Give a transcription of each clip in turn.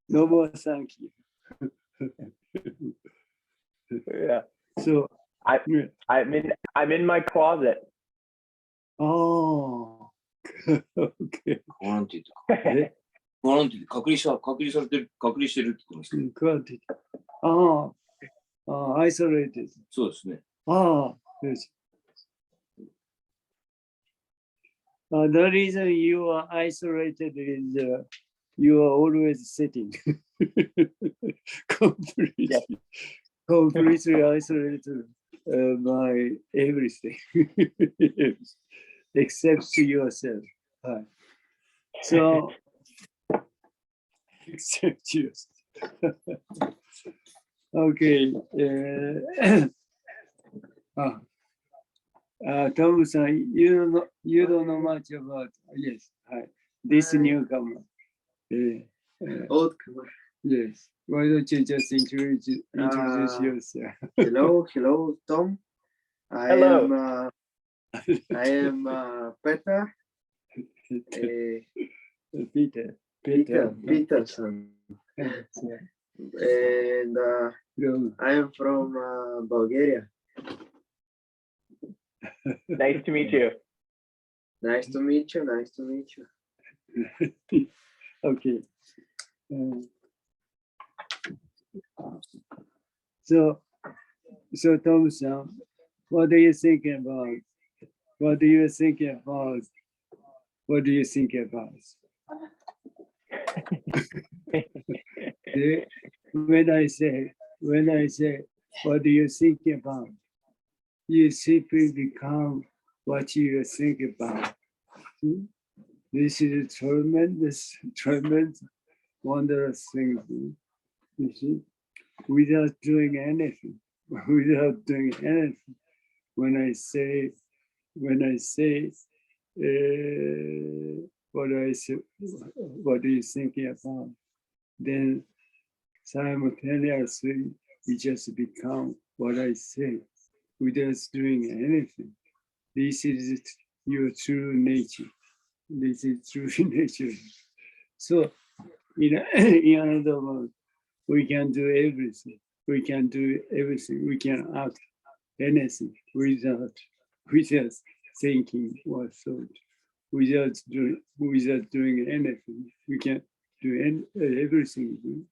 No more thank you. Yeah. So I'm in my closet. oh, okay. ボランティアとか。えボランティアで隔離されてる、隔離してるって言ってますけど。Granted. Isolated. そうですね。Yes. The reason you are isolated is you are always sitting. Completely isolated by everything except yourself. So, except yourself. Okay. Tom-san, you don't know much about this newcomer. Oldcomer. Yes. Why don't you just introduce yourself? Hello, Tom. Hello. I am Peter. Peterson. And I am from Bulgaria. Nice to meet you. Nice to meet you. Nice to meet you. Okay. So Tom-san, what do you think about? What do you think about? What do you think about? When I say, what do you think about? You simply become what you think about. This is a tremendous, wondrous thing. You see, without doing anything. When I say, what are you thinking about? Then simultaneously, you just become what I say without doing anything. This is your true nature. This is true nature. So, in another word, we can do everything. We can act anything without thinking or thought. Without doing anything, we can do everything.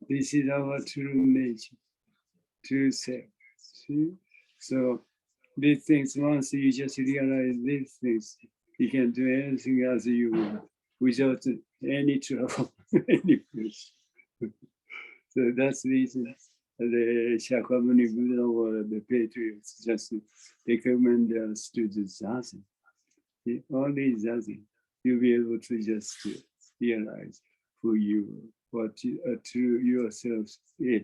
This is our true nature, true self. See? So these things, once you just realize these things, you can do anything as you want without any trouble, any pressure. So that's the reason the Shakyamuni Buddha or the patriots just recommend us to do zazen. Only zazen, you'll be able to just realize who you are, what to yourself is.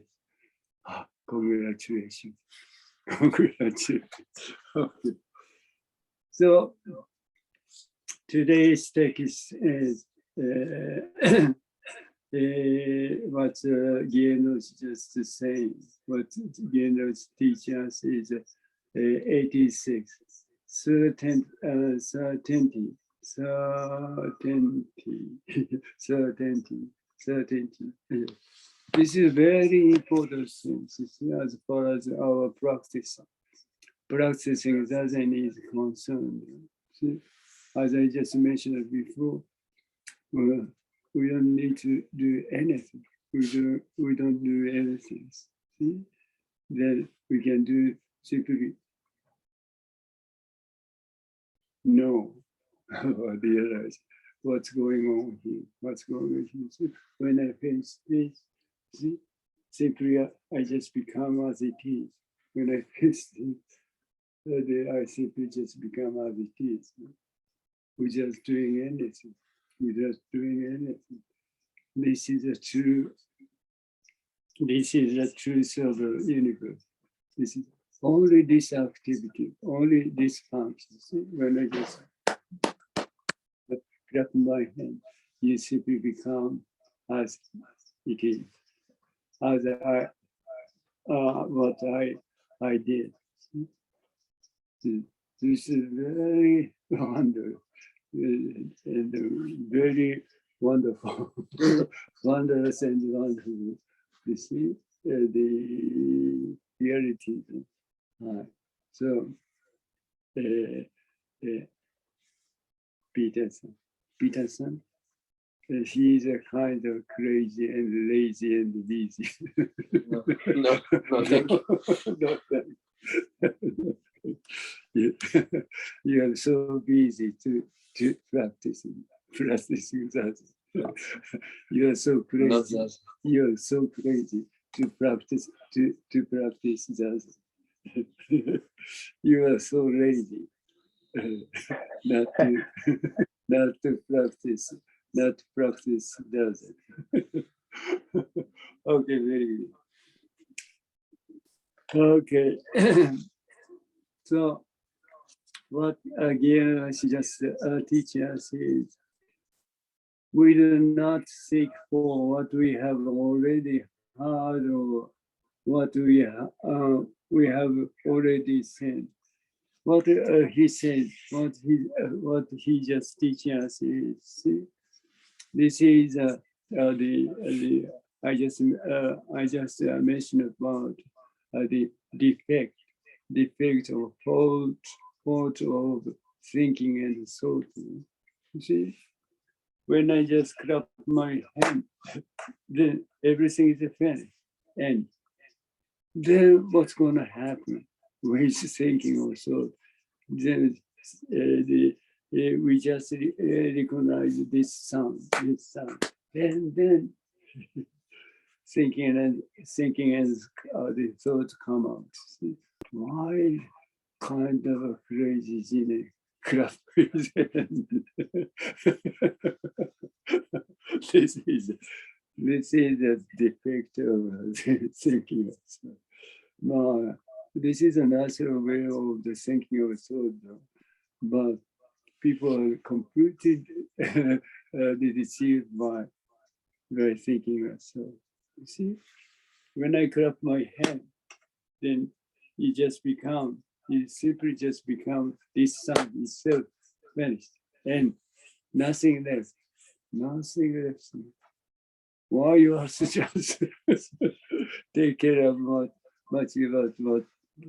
Congratulations. Congratulations. Okay. So today's text is what Jinen just saying. What Jinen teaches is 86. Certainty. This is very important thing as far as our practicing zazen is concerned. See, as I just mentioned before, we don't need to do anything. We don't do anything. See, then we can do simply know or realize what's going on here. What's going on here? See, when I face this, see, simply I just become as it is. When I face this, I simply just become as it is. Without doing anything. This is the truth of the universe. This is only this activity, only this function. When I just clap my hand, you simply become as it is, as what I did. This is very wonderful and very wonderful, wondrous and wonderful. You see the reality. So, Peterson, he is a kind of crazy and lazy and busy. No, thank you. No, thank you. You are so busy to practicing that. You are so Not crazy. that. You are so crazy to practice practice that. You are so lazy not to not to practice does it. Okay, very good. Okay. So what again she just teacher says, we do not seek for what we have already heard or what we have already seen. What he said, what he just teaching us is, see, this is the I just mentioned about the defect of fault of thinking and thought. You see, when I just clap my hand, then everything is finished. And then what's going to happen with thinking or thought? Then we just recognize this sound, and then thinking and the thoughts come out. Why kind of a crazy Jinen craft? This is the defect of thinking. No, this is a natural way of the thinking of thought, but people are completely deceived by thinking of thought. You see, when I clap my hand, then it simply just become this sound itself vanished and nothing left. Why you have to just take care of much about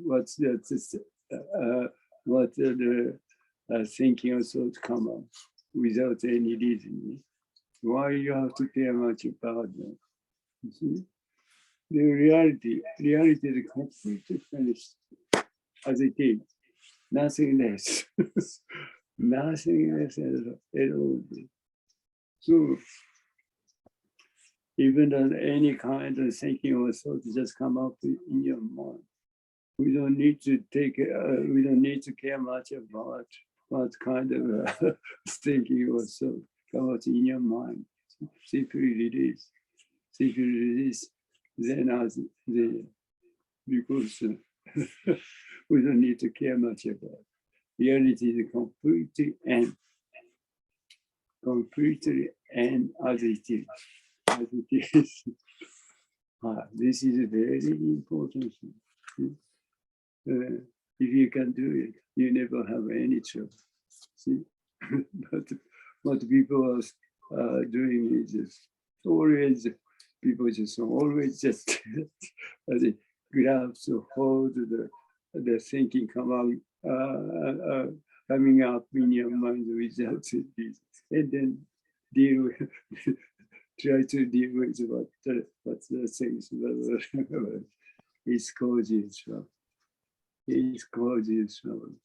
what's that what the thinking of thoughts come out without any reason? Why you have to care much about that? You see? The reality is completely finished as it is. Nothing less. Nothing less at all. So even any kind of thinking or thought just come up in your mind. We don't need to care much about what kind of thinking or thought come out in your mind. Simply release. Then as because we don't need to care much about. Reality is completely and as it is. This is a very important thing. If you can do it, you never have any trouble. See, but what people are doing is just always grab to hold the thinking coming up in your mind without this, and then try to deal with what the things is causing trouble. It's causing trouble.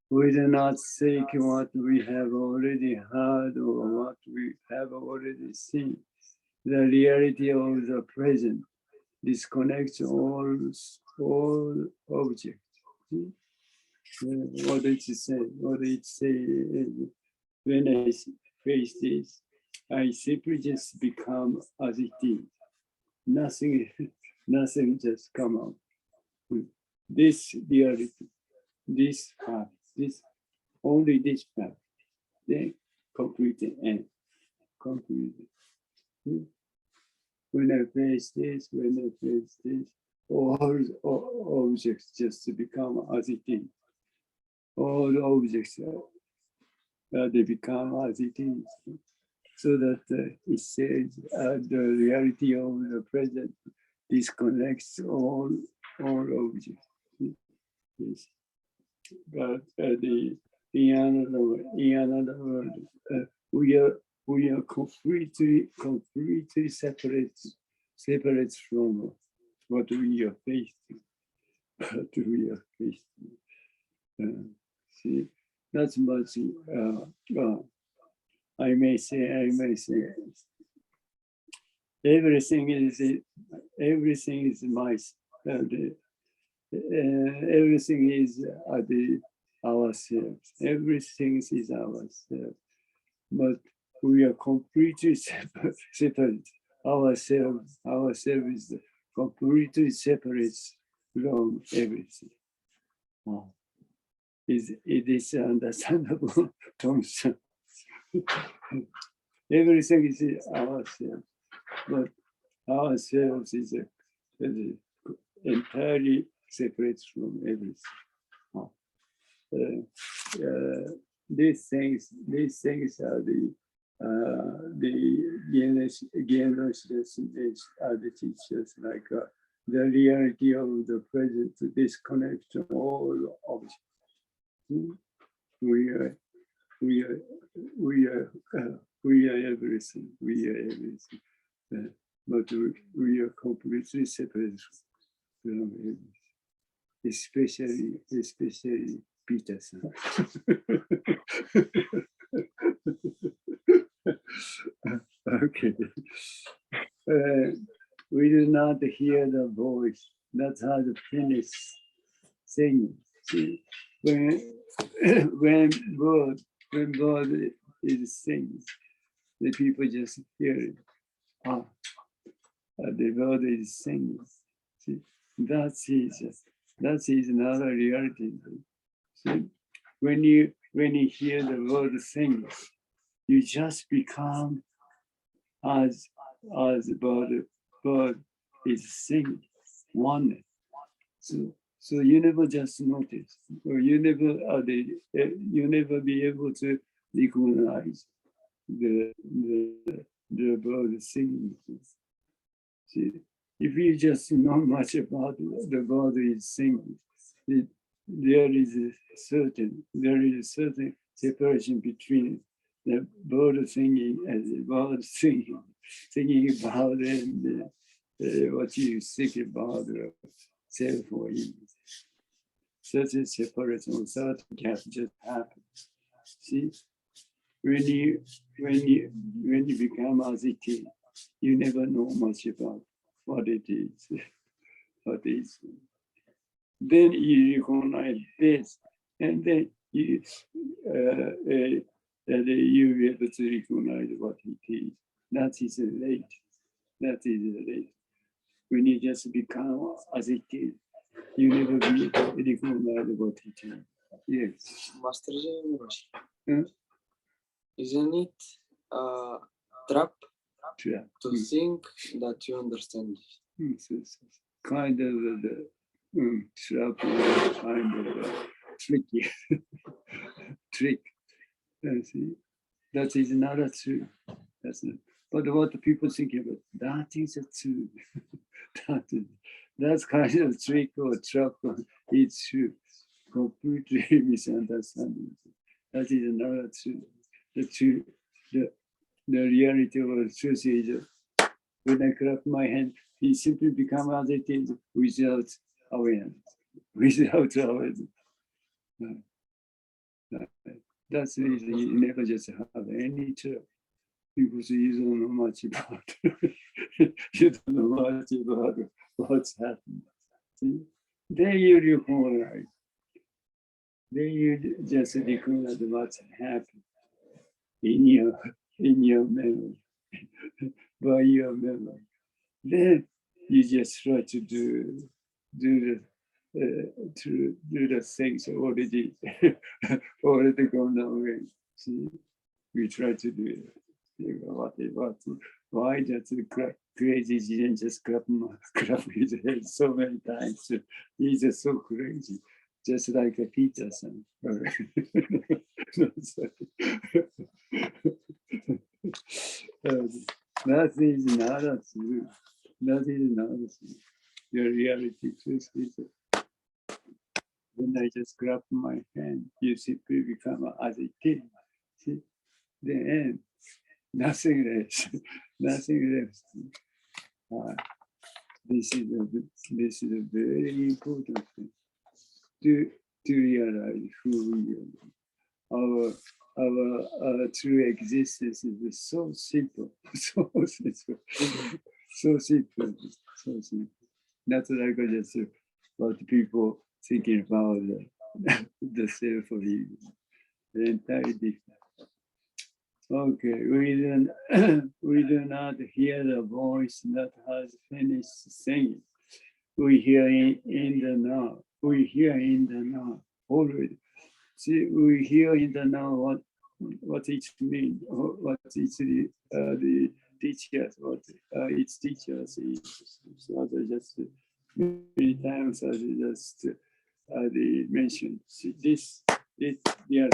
We do not seek what we have already heard or what we have already seen. The reality of the present disconnects all objects. What it say, when I face this, I simply just become as it is. Nothing just come out. This reality, this path, only this path, then completely end. Completely. When I face this, all objects just become as it is. All objects they become as it is. So that it says the reality of the present disconnects all objects. Yes. But in another word, we are completely separate from what we are facing. What we are facing. See, that's much. I may say, everything is my. Everything is ourselves. Everything is ourselves. But we are completely separate. Ourselves is completely separate from everything. It is understandable, Thompson. Everything is ourselves, but ourselves is entirely separate from everything. These things are the Jinen Roshi are the teachers, like the reality of the present disconnect from all objects. We are everything. We are everything. But we are completely separate from everything. Especially Peter-san. Okay. We do not hear the voice. That's how the finish singing. See, when bird is singing, the people just hear it. The bird is singing. See, that's another reality. See, when you hear the word sing, you just become as the bird is singing, one. So you never just notice, or you never be able to recognize the bird singing. See, if you just know much about the bird is singing, there is a certain separation between the bird singing and the bird singing about and what you think about self or image. Such a separation, such a gap just happens. See, when you become as it is, you never know much about what it is. Then you recognize this, and then you be able to recognize what it is. That is late. When you just become as it is, you never be recognize what it is. Yes. Master Jinen Roshi, Huh? isn't it a trap Yeah. to think that you understand? Kind of the trap, kind of tricky trick. See, that is not a true. But what the people think about, that is a true. That's kind of trick or trap. It's true. Completely misunderstanding. That is not true. The reality of the truth is when I clap my hand, it simply becomes as it is without awareness. That's the reason you never just have any truth, because you don't know much about you don't know much about what's happening. See? Then you recognize. Then you just recognize what's happening in your memory, by your memory. Then you just try to do the things already gone away. See, we try to do it. Why does the crazy Jinen just clap his head so many times? He's just so crazy. just like a Peter-san. No, that is not true. That is not true. Your reality truth is when I just grab my hand, you simply become as it is. See, the end, nothing less, nothing less. This is a very important thing to realize who we are. Our true existence is so simple, so simple, so simple, so simple. Not like just what people thinking about the self of you. The entirely different. Okay, we do not hear the voice that has finished singing. We hear in the now. We hear in the now already. See, we hear in the now what it means, what it's the teachers, what its teachers is. So they just many times as just they mentioned. See, this yeah.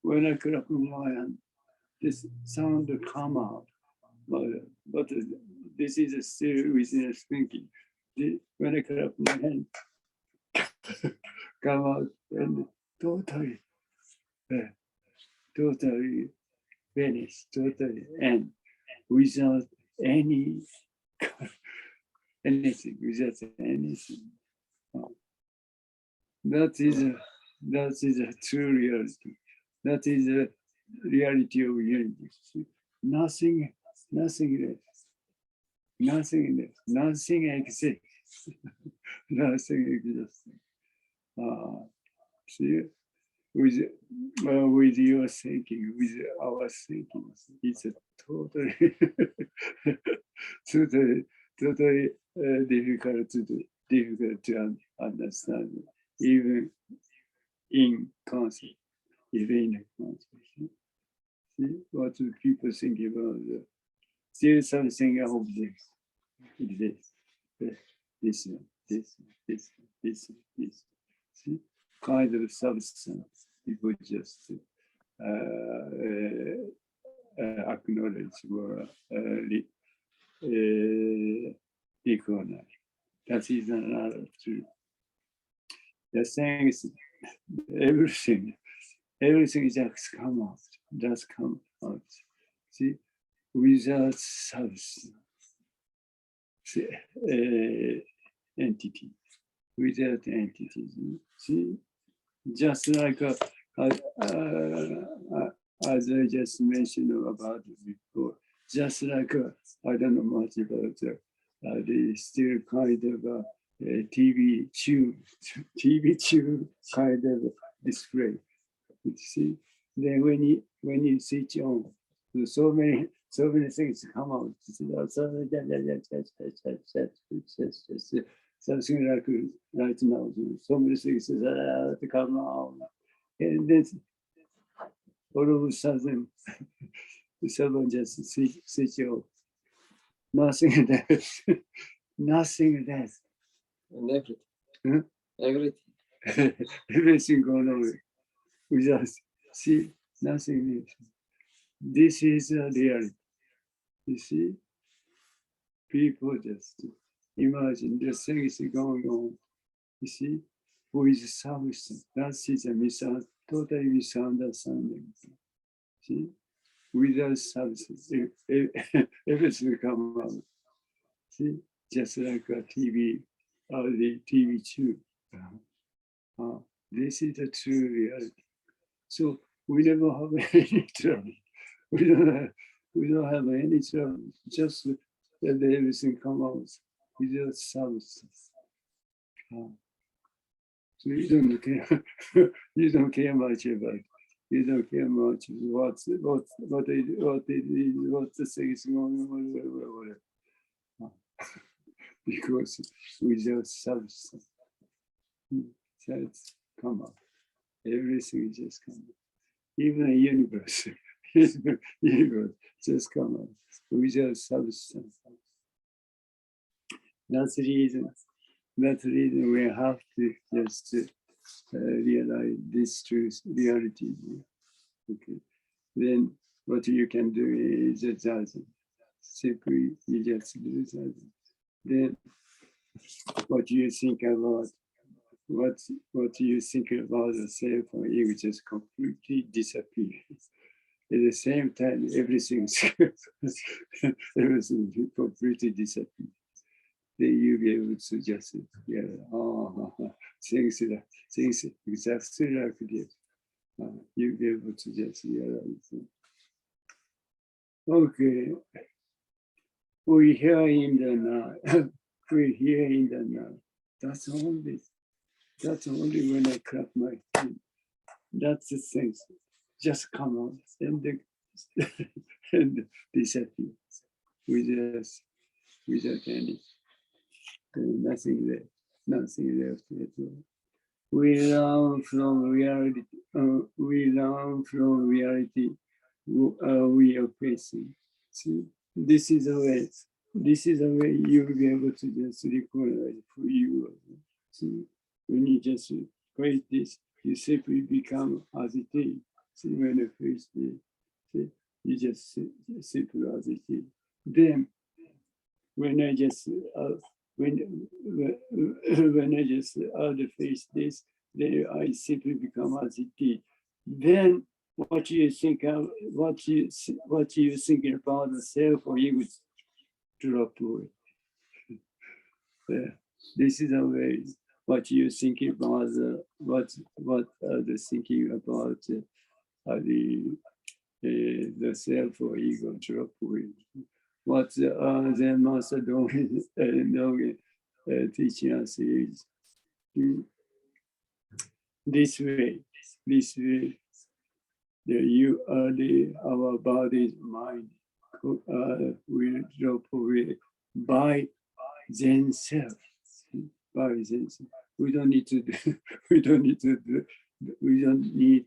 When I clap my hand, this sound come out, but this is still within thinking. When I clap my hand, come out and totally finish, totally end, without anything, without anything. That is a true reality. That is a reality of unity. Nothing less. Nothing less. Nothing exists. Nothing exists. See, with your thinking, with our thinking, it's a totally, totally difficult to understand, even in concept. Even see what do people think about still something of this, this. See, kind of substance. People just acknowledge or recognize. That is another truth. The thing is, everything just come out. See, without substance, see, entity, without entities. See, just like as I just mentioned about it before, just like I don't know much about the still kind of TV tube kind of display. You see, then when you switch on, so many things come out. Something like right now, so many things come out, and then all of a sudden, someone just switch off. Nothing less. Nothing less. And everything. Huh? Everything. Everything gone away. Without see nothing else. This is a reality. You see, people just imagine the things going on. You see, with substance. That is a totally misunderstanding. See, without substance, everything come out. See, just like a TV, or the TV tube. This is the true reality. So we never have any trouble. We don't have any trouble. Just that everything come out without substance. So you don't care. You don't care much about. You don't care much what the thing is going on, because without substance, that's come out. Everything just come out. Even the universe, universe just come out without substance. That's the reason That's the reason we have to just realize this truth, reality. Okay. Then what you can do is just simply you just do that. Then what you think about what you think about yourself or ego just completely disappears. At the same time, everything's everything completely disappears. Then you'll be able to just things exactly like this. You'll be able to just realize it. Okay. We hear in the now. We hear in the now. That's only when I clap my feet. That's the thing. Just come out and disappear without any. Nothing there. Nothing left at all. We learn from reality. We learn from reality. We are facing. See, this is the way. This is the way you will be able to just recognize who you are. See, when you just create this, you simply become as it is. See, when you face this, see, you just simply as it is. Then, when I just when I just face this, then I simply become as it is. Then what you think of, what you thinking about the self or ego drop away. This is a way what you thinking about what the thinking about the self or ego drop away. What the master Dogen teaching us is this way, you are our body's mind will drop away by themselves. By themselves. We don't need to do. We don't need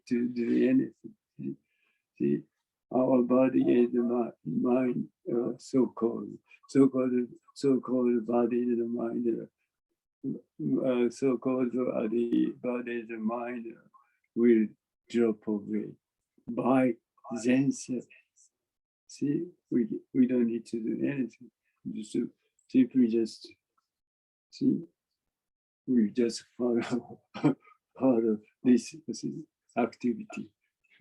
to do anything. See, our body is the mind, so-called body is the mind. So-called the body is the mind will drop away by themselves. See, we don't need to do anything. Just simply just see, we just follow part of this activity.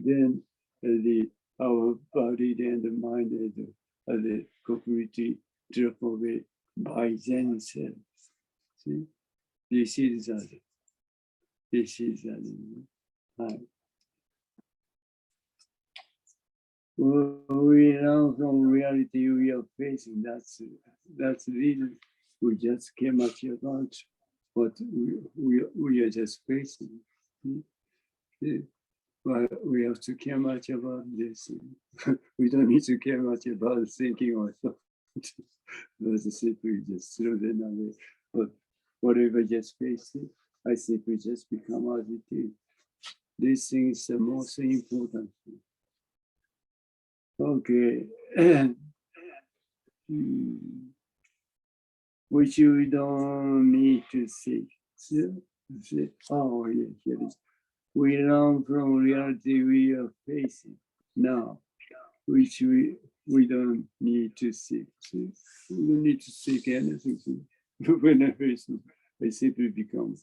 Then our body and the mind and the completely drop away by themselves. See, this is that. This is that. We learn from reality we are facing. That's the reason we just came up about what we are just facing. But we have to care much about this. We don't need to care much about thinking or thought. Those simply just throw them away. But whatever just facing, I simply just become as it is. This thing is the most important thing. Okay. Which we don't need to see. Oh, yeah, here it is. We learn from reality we are facing now, which we don't need to seek. We don't need to seek anything. When I face it, I simply become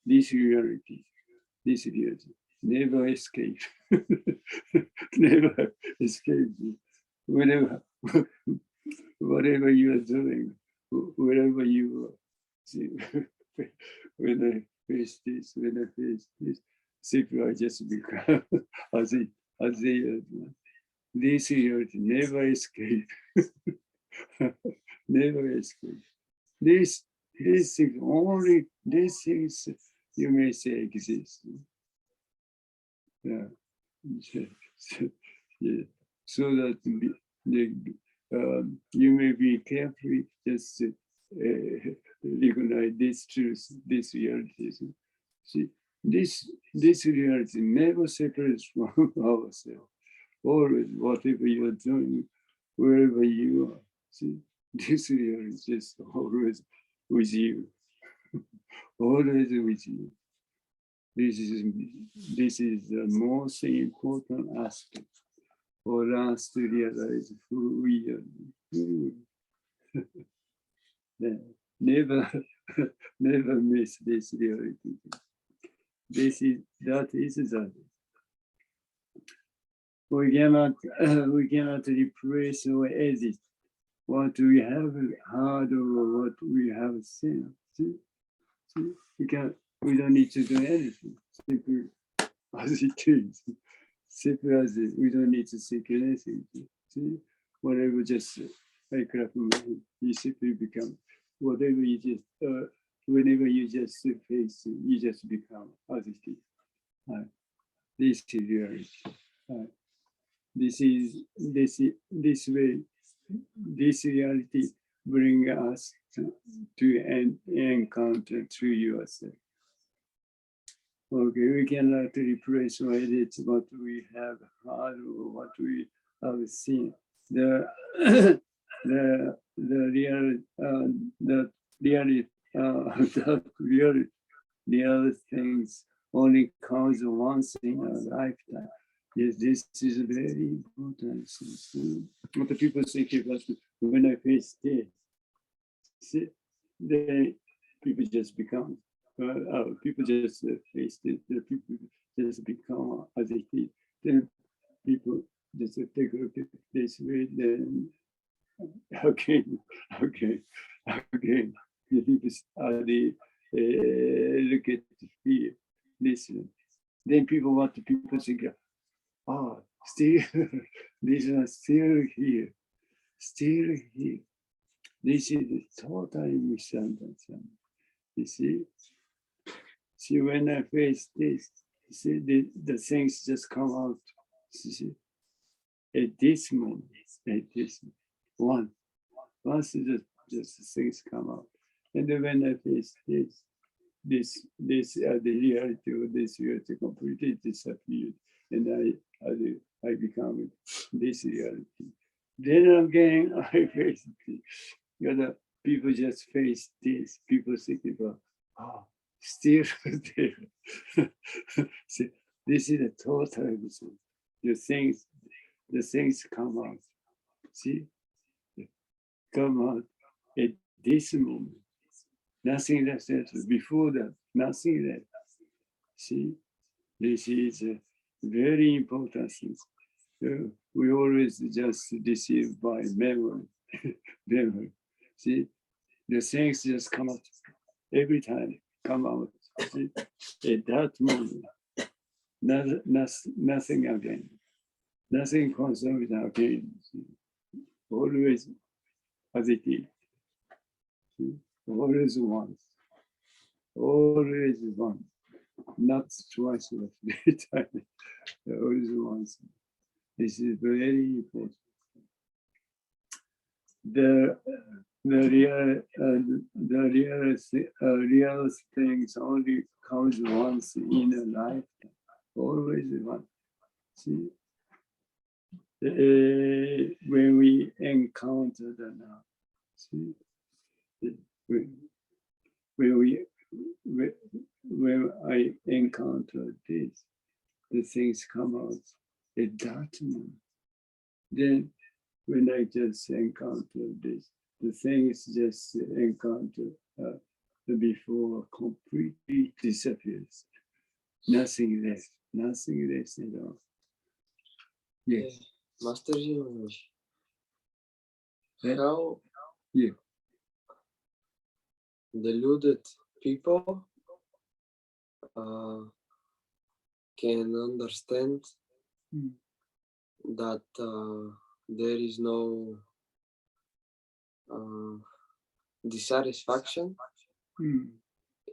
this reality. Never escape. Never escape. Whatever you are doing, wherever you are. See, when I face this, simply I just become as they are. This reality never escape. Never escape. This thing, only these things you may say exist. Yeah. Yeah. So that you may be carefully just recognize this truth, this reality. See, this reality never separates from ourselves. Always, whatever you are doing, wherever you are, see, this reality is always with you. always with you. This is the most important aspect for us to realize who we are. Never, never miss this reality. That is that. We cannot replace or edit what we have heard or what we have seen. See? We don't need to do anything. Simply as it is. Simply as it is. We don't need to seek anything. See? Whatever just like you simply become whatever you just whenever you just face it, you just become as it is. This is reality. This way, this reality bring us to encounter through yourself. Okay, we cannot replace or edit what we have heard or what we have seen. The real things only comes once in a lifetime. Yes, this is very important. What the people think about when I face this, see, people just become, people just face it, the people just become as it is. Then people just take a look at this way, then again. The people look at the fear, listen. Then people want the people think, still, these are still here. This is totally misunderstanding. You see, when I face this, see, the things just come out. See, at this moment, once just things come out. And then when I face this the reality of this reality completely disappeared, and I become this reality. Then again, I face it. People just face this. People think about, still there. See, this is a total episode. The things come out. See, come out at this moment. Nothing less. Before that, nothing less. See, this is a very important thing. We always just deceive by memory. See, the things just come out every time. Come out. See? At that moment, nothing again. Nothing concerns again. See? Always as it is. See? Always once. Always once. Not twice or three times. Always once. This is very important. The real things only comes once in a lifetime. Always once. See, when we encounter the now, see, when I encounter this, the things come out at that moment. Then when I just encounter this, the things just encounter before completely disappears. Nothing less at all. Yes. Master Jinen Roshi, Yeah. how Yeah. deluded people can understand that there is no dissatisfaction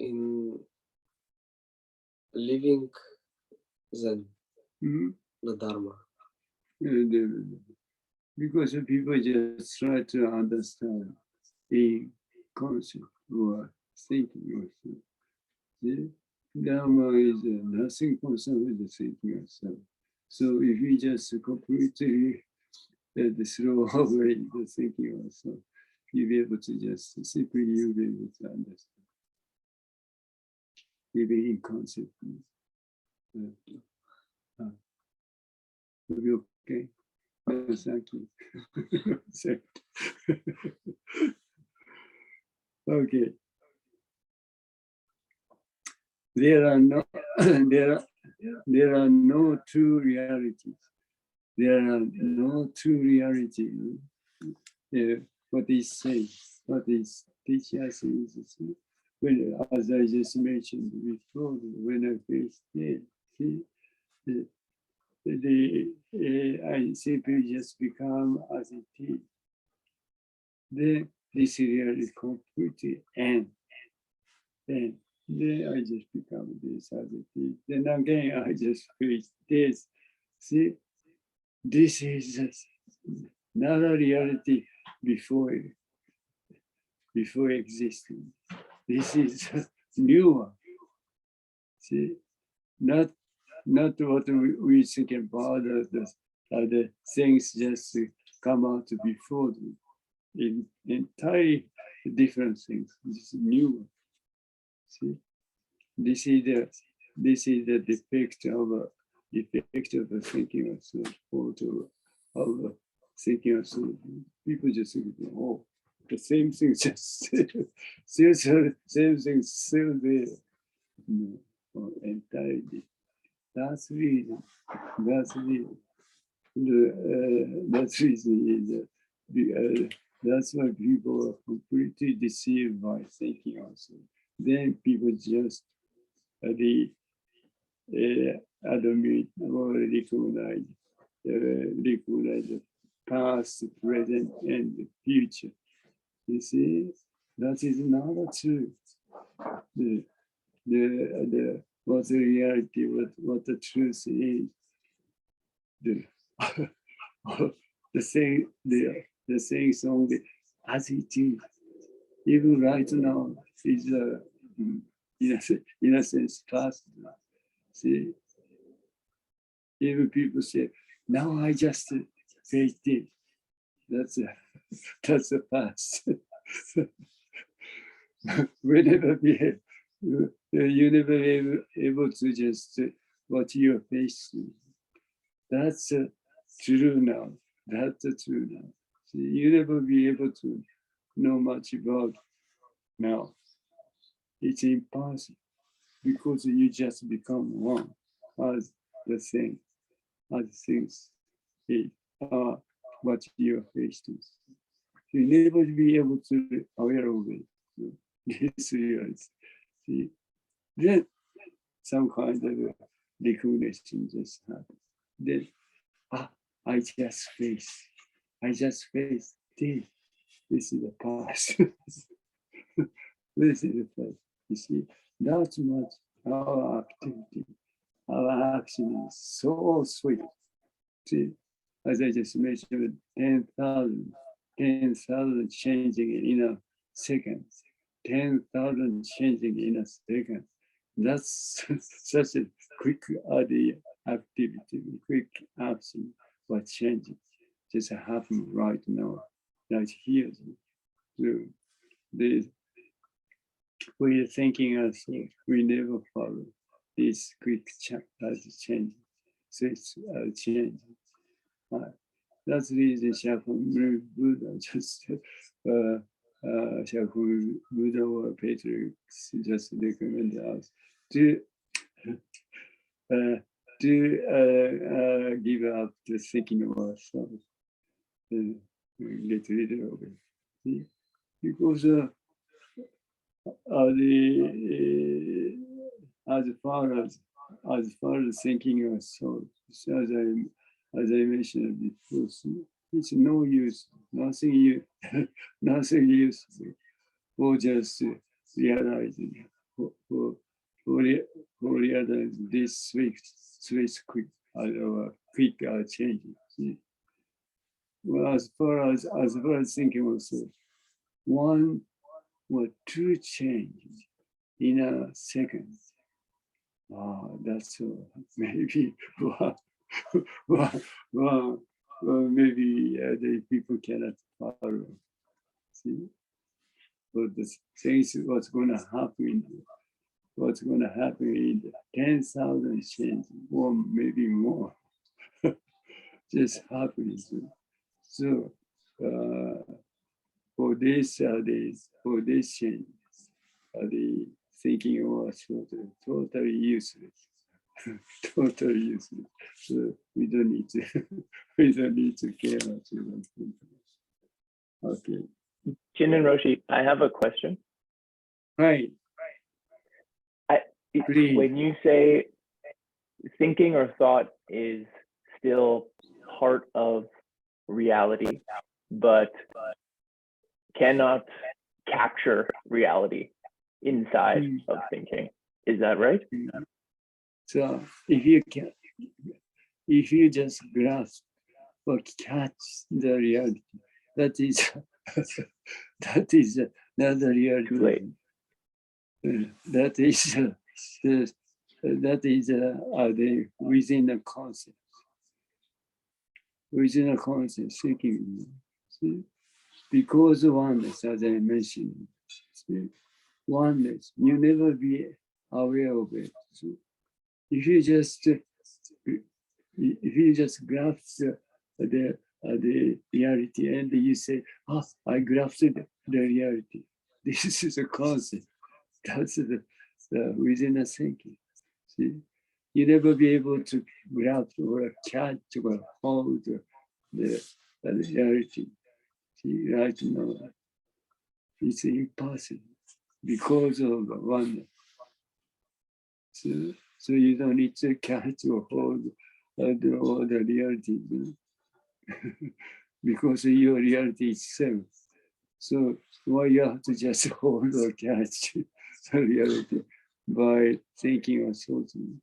in living Zen, the Dharma. Because people just try to understand in concept or thinking also. See? Dharma is nothing concerned with the thinking yourself. So if you just completely throw away the thinking yourself, you'll be able to just simply you'll be able to understand. living in concept. Okay. Thank you. Okay. There are no two realities. There are no two realities. What he says, what his teacher says, when, as I just mentioned before, when I first did, I simply just become as it is. Then this reality completely ends. Then I just become this as it is. Then again, I just face this. See, this is just another reality before existing. This is new one. See, not what we think about the things just come out before, in entirely different things. This is new one. See, this is the defect of thinking of thinking of people just think, oh, the same thing just still same thing still there. No, entirely. That's reason. That's reason. That's reason is that's why people are completely deceived by thinking also. Then people just admit or recognize the past, present, and the future. You see, that is not true. What the reality, what the truth is. The things only as it is. Even right now is in a sense past. See, even people say, now I just face it. That's the past. Whenever you never able to just what you're facing. That's true now. That's true now. So you never be able to know much about now. It's impossible because you just become one as the thing, as things are what you're facing. You never be able to be aware of it. This reality. See, then some kind of recognition just happens. Then, I just face this. This is the past. This is the past. You see, that much our activity, our action is so sweet. See, as I just mentioned, 10,000 changing in a second. 10,000 changing in a second. That's such a quick activity, quick action, but changing just happen right now, right here. So we're thinking ourselves, we never follow this quick change. So it's change. That's the reason Shakyamuni Buddha just Shakyamuni Buddha or Peter just recommend us to give up the thinking of ourselves, get rid of it. See? Because as far as thinking of ourselves, as I mentioned before, it's no use, nothing useful, or just realizing, for realizing this swift quick changes. Well, as far as thinking also, one or two changes in a second. That's maybe maybe the people cannot follow. See, but the things what's going to happen what's going to happen in 10,000 change or maybe more just happens. So for this change, the thinking was totally useless. Totally useless. So we don't need to care much about it. Okay. Jinen Roshi, I have a question. Right. Please. When you say thinking or thought is still part of reality, but cannot capture reality inside of thinking, is that right? So if you just grasp or catch the reality, that is not the reality. Too late. That is the within the concept. Within the concept, thinking. See? Because oneness, as I mentioned, see? Oneness, you never be aware of it. So if you just grasp the reality and you say, I grasped the reality. This is a concept. That's the within the thinking. See, you never be able to grasp or catch or hold the reality. See, right now, it's impossible because of oneness. So you don't need to catch or hold all the reality because of your reality itself. So why you have to just hold or catch the reality by thinking or thoughting?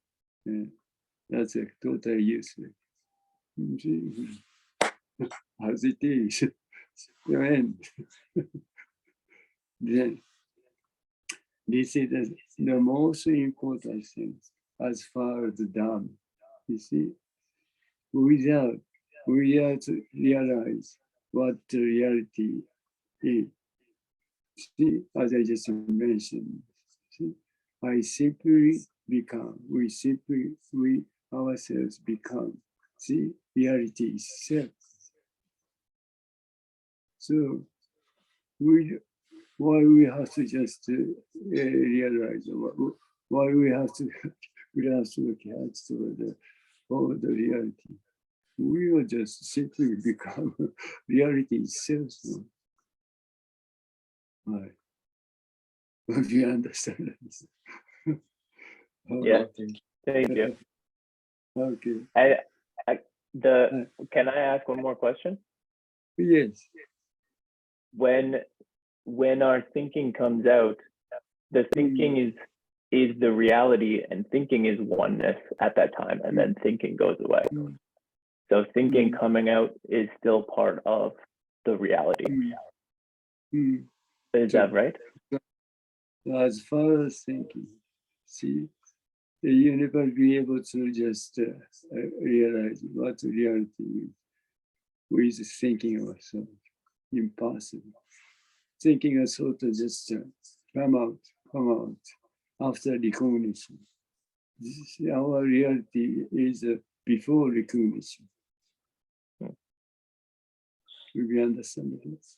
That's a totally useless. As it is. And then this is the most important thing as far as the Dharma. You see, without realize what the reality is. See, as I just mentioned, see, we ourselves become, see, reality itself. So why we have to just realize, why we have to grasp the catch to all the reality. We will just simply become reality itself. No? Right. Do you understand this? Yeah, thank you. Okay. Can I ask one more question? Yes. When our thinking comes out, the thinking is the reality, and thinking is oneness at that time, and then thinking goes away. So thinking coming out is still part of the reality. Is that right? As far as thinking, see, you never be able to just realize what reality is with thinking also. Impossible. Thinking and thought just come out after recognition. Our reality is before recognition. We understand this.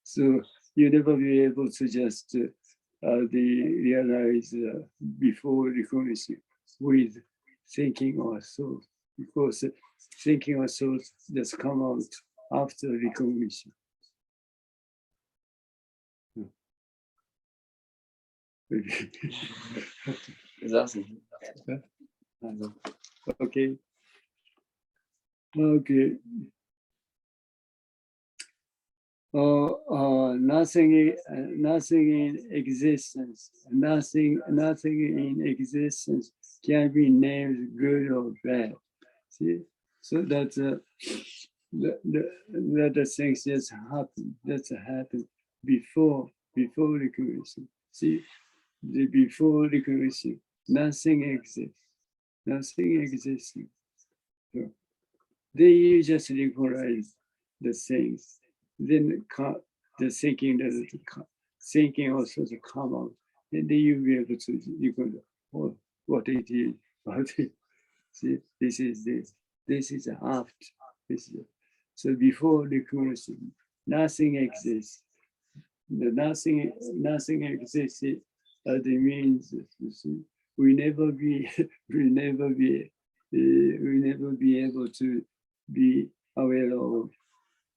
So you never be able to just realize before recognition with thinking or thought, because thinking or thought just come out after recognition. Okay. Okay. Nothing in existence. Nothing in existence can be named good or bad. See, so that's the things just happen. That's happened before recognition. See, the before recognition, nothing exists. Nothing exists. So then you just recognize the things. Then the thinking also to come out and then you'll be able to, you can, oh, what it is, see, this is this is after, this is, so before recognition, nothing exists. The nothing exists, that means, see, we never be, we never be able to be aware of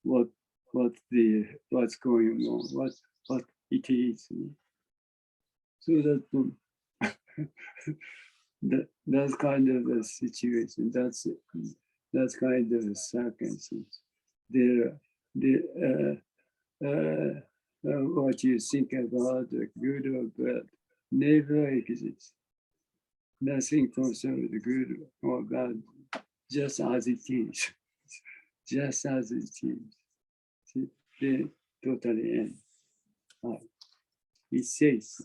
what's going on, what it is. So that that's kind of a situation. That's kind of a circumstance. What you think about the good or bad never exists. Nothing concerns the good or bad, just as it is. Just as it is. See, they totally end. It says,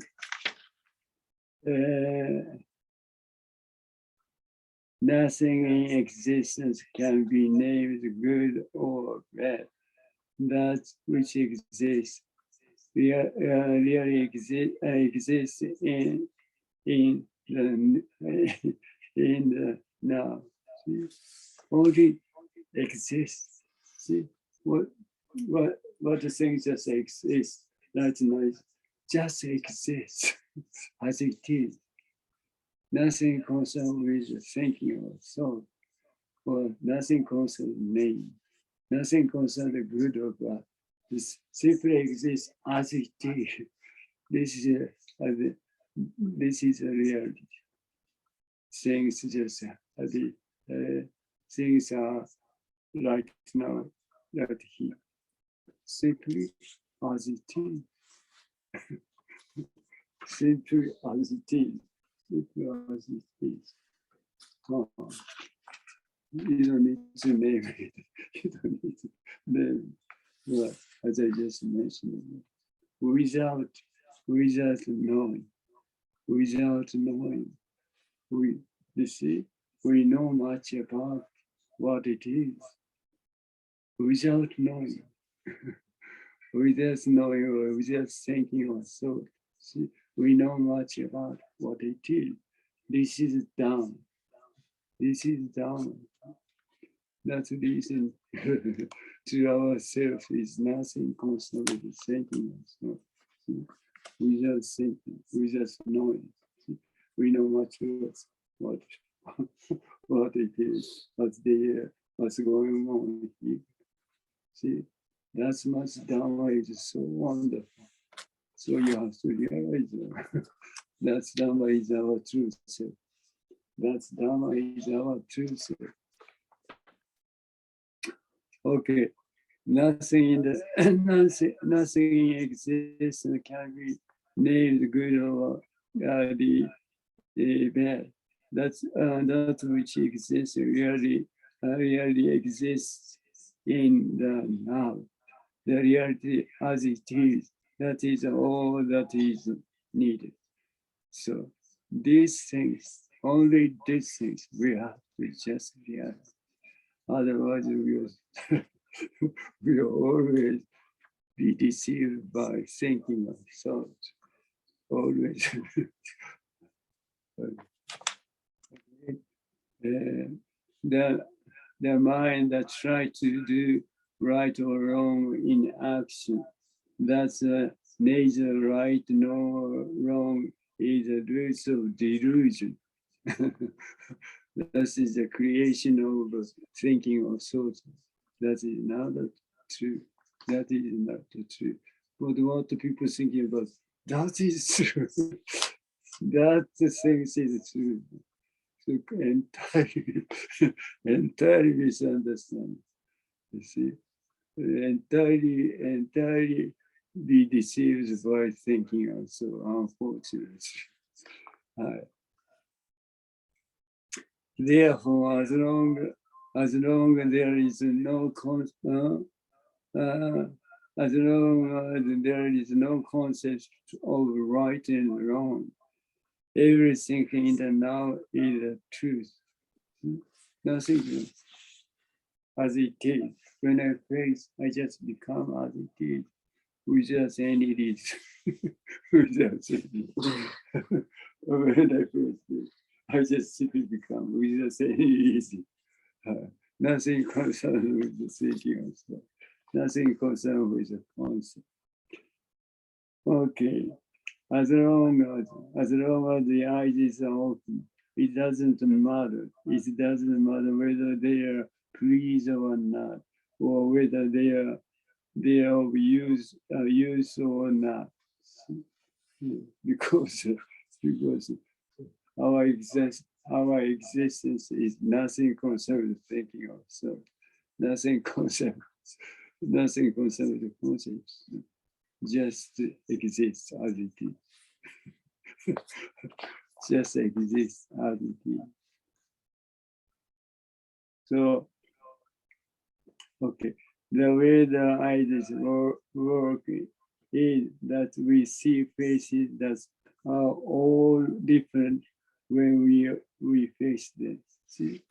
nothing in existence can be named good or bad. That which exists really exists in the now. See? Only exists. See what the thing just exists. That's nice. Just exists as it is. Nothing concerned with thinking or thought, or nothing concerned name. Nothing concerned the good or bad. This simply exists as it is. This is a reality. Things just things are right now, right here. Simply as it is. Simply as it is. Simply as it is. Oh. You don't need to name it. You don't need to name it. Well, as I just mentioned, without knowing, you see, we know much about what it is. Without knowing, without knowing or without thinking or thought, see, we know much about what it is. This is Dharma. This is Dharma. That's the reason to ourselves is nothing concerned with thinking. So, without thinking, without knowing, we know much what what it is, what's going on here. See, that's much Dharma is so wonderful. So you have to realize that's Dharma is our true self. That's Dharma is our true self. Okay, nothing in the nothing in existence can be named good or the bad. That's that which exists really exists in the now. The reality as it is. That is all that is needed. So these things, only these things, we have to just realize. Otherwise, we will always be deceived by thinking of thought. Always. The mind that tries to do right or wrong in action, that's neither right nor wrong, is a root of delusion. That is the creation of thinking or thought. That is not true. That is not true. But what the people thinking about, that is true. That thing is true. So entirely misunderstand. You see, entirely be deceived by thinking also, unfortunately. Therefore, as long as there is no as long as there is no concept of right and wrong, everything in the now is the truth. Nothing else. As it is. When I face, I just become as it is. without any reason. Without any when I first did, I just simply become without any reason. Nothing concerned with the thinking of stuff. Nothing concerned with the concept. Okay. As long as the eyes are open, it doesn't matter. It doesn't matter whether they are pleased or not, or whether they are of use or not. Because our existence is nothing concerned with thinking of self. Nothing concerned with the concepts. Just exists as it is. Just exists as it is. So, okay. The way the eyes work is that we see faces that are all different when we face them. See,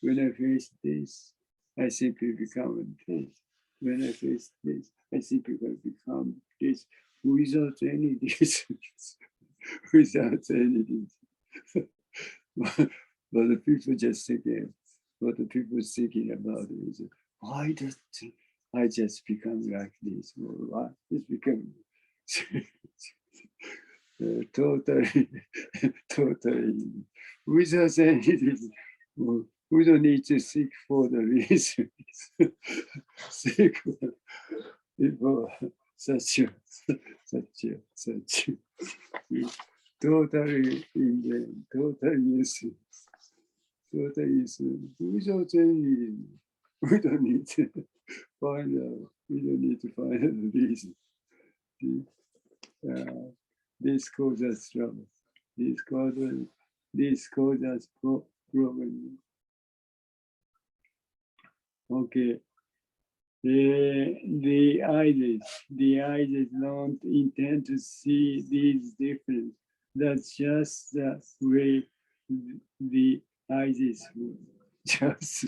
when I face this, I simply become this. When I face this, I simply become this without any reasons. Without any reason. But the people just thinking, what the people thinking about is, why does I just become like this? Or why it's become totally without any reason. We don't need to seek for the reasons. Seek for such totally in vain, totally useless, totally useless. Without any reason. We don't need to find out. We don't need to find out the reason. This causes trouble. This causes problem. Okay. The eyes don't intend to see these differences. That's just the way the eyes work. Just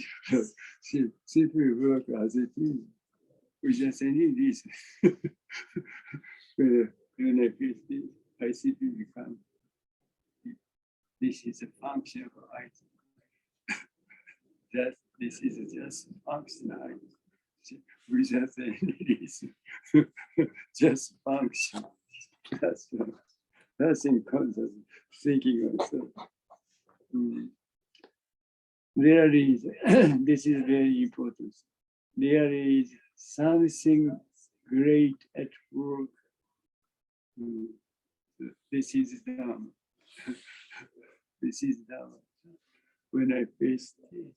simply work as it is. Without any reason. When I face this, I simply become. This is a function of eyes. This is just function. Without any reason. Just function. That's nothing conscious thinking also. There is, this is very important. There is something great at work. This is Dharma. This is Dharma. When I face this,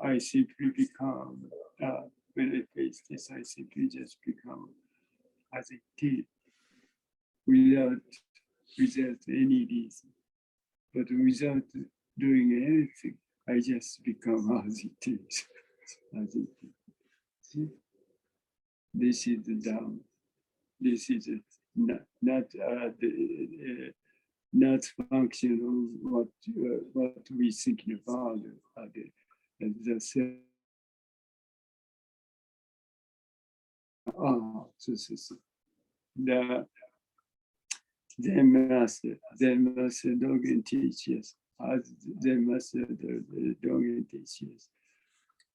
I simply become, when I face this, I simply just become as it is, without any reason. But without doing anything, I just become as it is. As it is. See? This is the Dharma. This is not function of what we thinking about the self. So. The Zen master Dogen teaches, as Zen master Dogen teaches.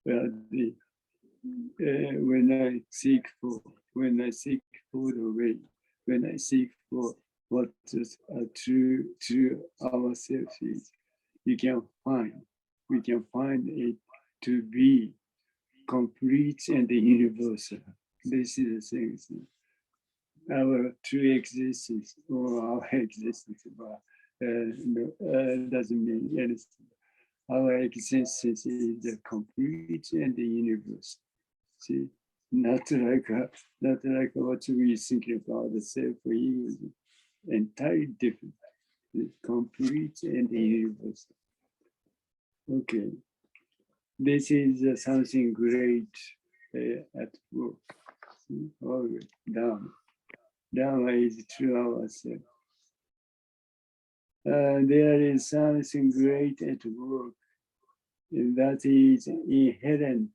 When I seek for the way, when I seek for what is true ourselves is, we can find it to be complete and universal. This is the thing. Our true existence or our existence doesn't mean anything. Our existence is the complete and the universal. See, not like what we thinking about the self or ego, entirely different. The complete and the universal. Okay, this is something great at work. See, always Dharma. Dharma is true ourselves. There is something great at work that is inherent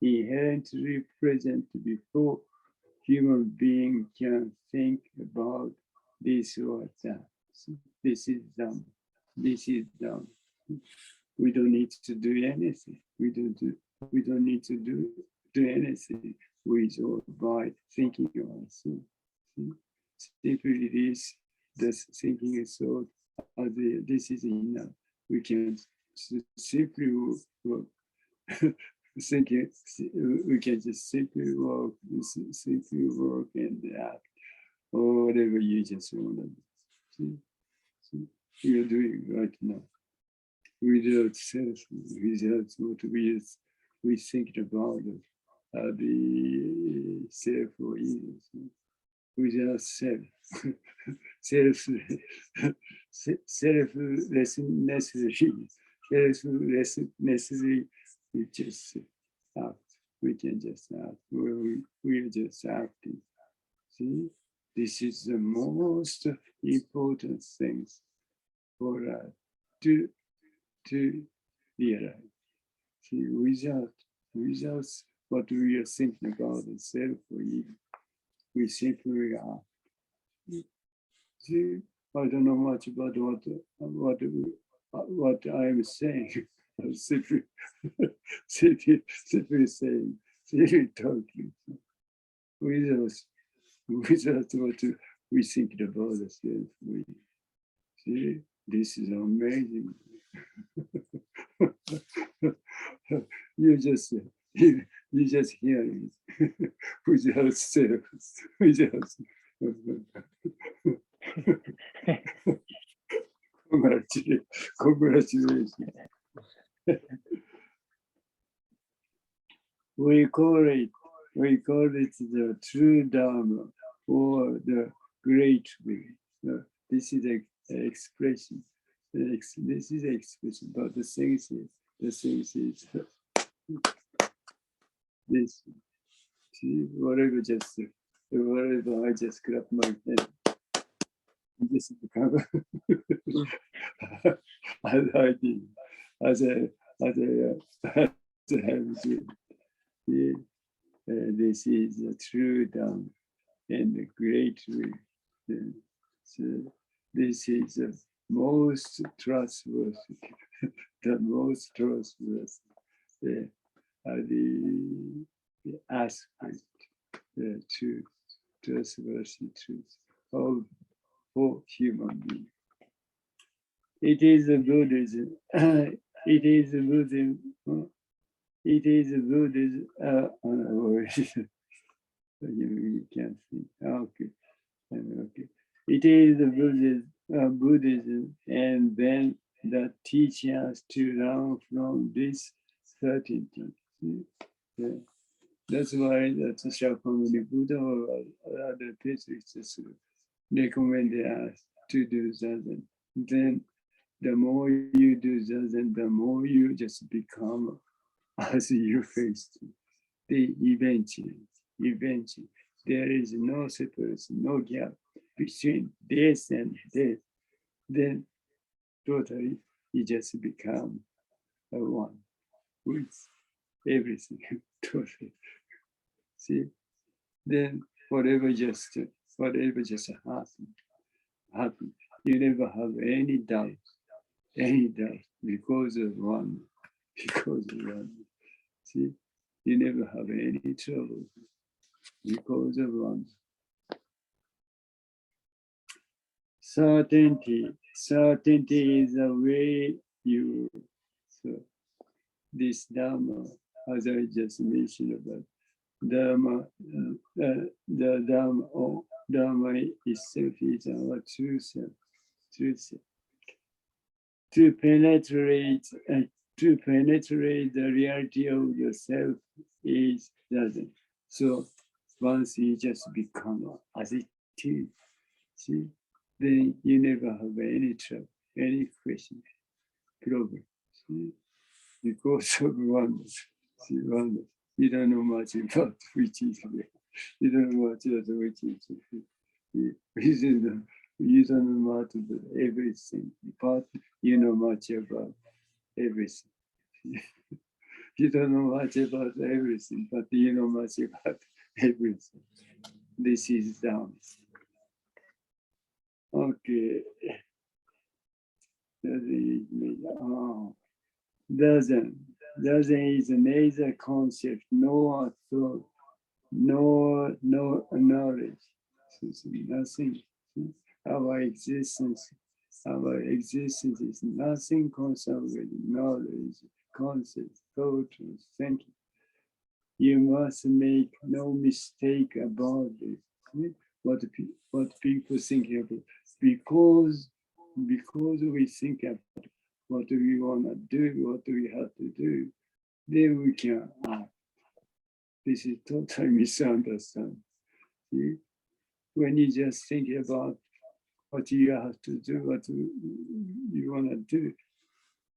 inherently present before human being can think about this or that. So this is done. This is done. We don't need to do anything. We don't need to do anything with or by thinking also. Simply this thinking is so this is enough. We can simply work. Thinking, we can just simply work and act, or whatever you just want to do. See, you're doing right now. Without self, without what we think about the self or evil. Without self, selfless necessary, we just act. We can just act. We are just acting. See, this is the most important thing for us to realize. See, without what we are thinking about the self or evil, we simply are. See, I don't know much about what I am saying. I'm simply saying, simply talking. Without what we think about the self. See, this is amazing. you just hear it without self, without. Congratulations. We call it the true Dharma or the great way. This is an expression. This is an expression, but the thing is this. See, whatever I just grab my pen. This become as I did, as I have did. This is the true Dharma and the great way. So this is the most trustworthy, the most trustworthy, the aspect, the truth, trustworthy truth of for human being. It is a Buddhism. It is a Buddhism. It is a Buddhism. You can't see. Okay. Okay. It is a Buddhism, and then that teaches us to learn from this certainty. Yeah. That's why that's Shakyamuni Buddha or other teachers recommend us to do that. Then the more you do that, the more you just become as you face eventually, there is no separation, no gap between this and this. Then totally you just become a one with everything. Totally. See, then whatever just happen. You never have any doubt because of one. See, you never have any trouble because of one. Certainty is the way you. So this Dharma, as I just mentioned about Dharma, the Dharma itself is our true self. To penetrate the reality of the self is doesn't. So once you just become as it is, see, then you never have any trouble, any question, problem. See? Because of oneness. See, oneness. You don't know much about which is real. You don't know much about which is real. You don't know much about everything, but you know much about everything. You don't know much about everything, but you know much about everything. This is Dharma. Okay. Oh. Doesn't is a major concept, no thought, no knowledge. Nothing. Our existence is nothing concerned with knowledge, concept, thought, or thinking. You must make no mistake about it. What people think about, because we think about what we want to do, what we have to do, then we can act. This is totally misunderstood. See? When you just think about what you have to do, what you want to do,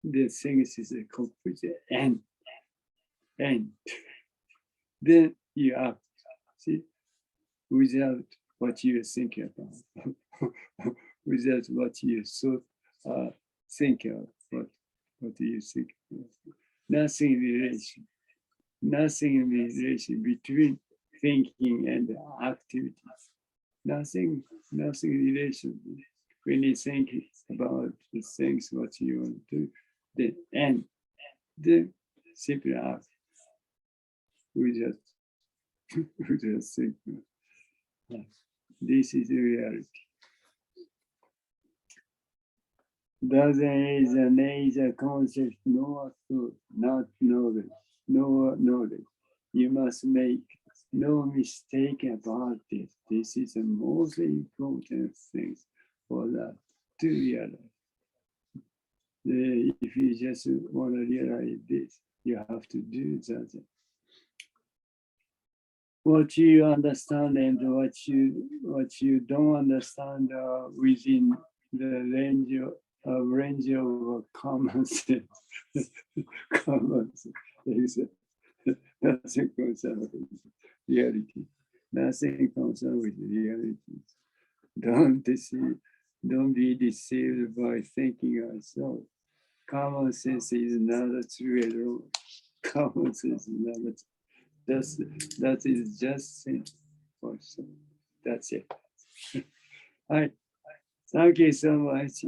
the things is a complete end. Then you act. See, without what you think about, without what you thought, think of, what do you think? Nothing relation between thinking and activities. Nothing relation. When you think about the things what you want to do, then simply act. We just think. This is the reality. Doesn't is a major concept, no thought, not knowledge, no knowledge. You must make no mistake about this. This is the most important thing for that to realize. If you just want to realize this, you have to do that. What you understand and what you don't understand are within the range of common sense. Common sense. Nothing concerned with reality. Nothing concerned with reality. Don't be deceived by thinking yourself. Common sense is not true at all. Common sense is not true. That is just sense. That's it. Hi. Thank you so much,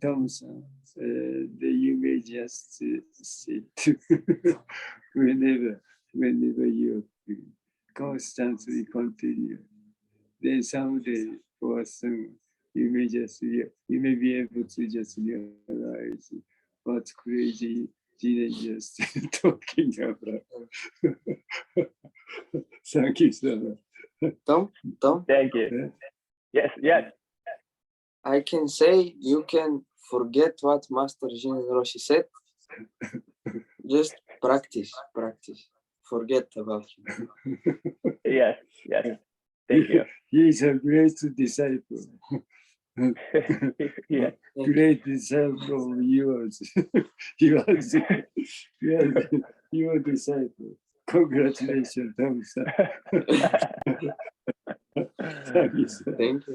Thompson. You may just sit whenever you constantly continue. Then someday or soon, you may be able to just realize what's crazy Jinen just talking about. Thank you so much. Tom, Thank you. Yes. I can say you can forget what Master Jinen Roshi said. Just practice. Forget about it. Yes. Thank you. He is a great disciple. Yeah. Great disciple of yours. You are your disciple. Congratulations, Thompson. Thank you, sir. Thank you.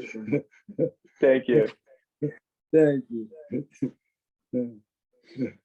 Thank you. Thank you.